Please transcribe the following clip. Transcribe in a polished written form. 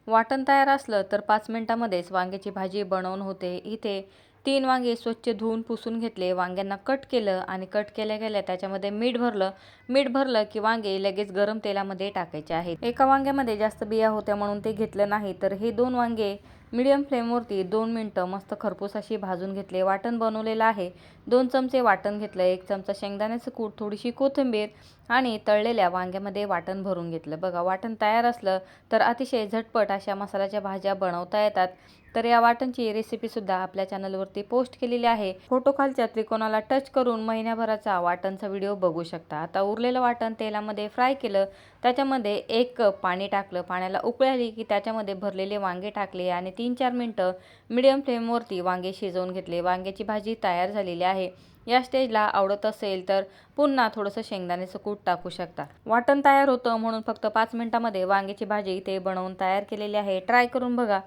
वाटण तयार असलं तर 5 मिनिटांमध्येच वांग्याची भाजी बनवून होते। इथे 3 वांगे स्वच्छ धुवून पुसून घेतले, वांग्यांना कट केलं आणि कट केल्या गेल्या त्याच्यामध्ये मीठ भरलं। मीठ भरलं की वांगे लगेच गरम तेलामध्ये टाकायचे आहेत। एका वांग्यामध्ये जास्त बिया होत्या म्हणून ते घेतलं नाही, तर हे 2 वांगे मीडियम फ्लेमवरती 2 मिनिटं मस्त खरपूस अशी भाजून घेतले। वाटण बनवलेलं आहे, 2 चमचे वाटण घेतलं, 1 चमचा शेंगदाण्याचं कूट, थोडीशी कोथिंबीर आणि तळलेल्या वांग्यामध्ये वाटण भरून घेतलं। बघा, वाटण तयार असलं तर अतिशय झटपट अशा मसाल्याच्या भाज्या बनवता येतात। तर या वाटणची रेसिपीसुद्धा आपल्या चॅनलवरती पोस्ट केलेली आहे। फोटो खालच्या त्रिकोणाला टच करून महिन्याभराचा वाटणचा व्हिडिओ बघू शकता। आता उरलेलं वाटण तेलामध्ये फ्राय केलं, त्याच्यामध्ये 1 कप पाणी टाकलं, पाण्याला उकळी आली की त्याच्यामध्ये भरलेले वांगे टाकले आणि 3-4 मिनिटं मीडियम फ्लेमवरती वांगे शिजवून घेतले। वांग्याची भाजी तयार झालेली आहे। या स्टेजला आवडत असेल तर पुन्हा थोडंसं शेंगदाण्याचं कूट टाकू शकता। वाटण तयार होतं म्हणून फक्त 5 मिनिटांमध्ये वांग्याची भाजी इथे बनवून तयार केलेली आहे। ट्राय करून बघा।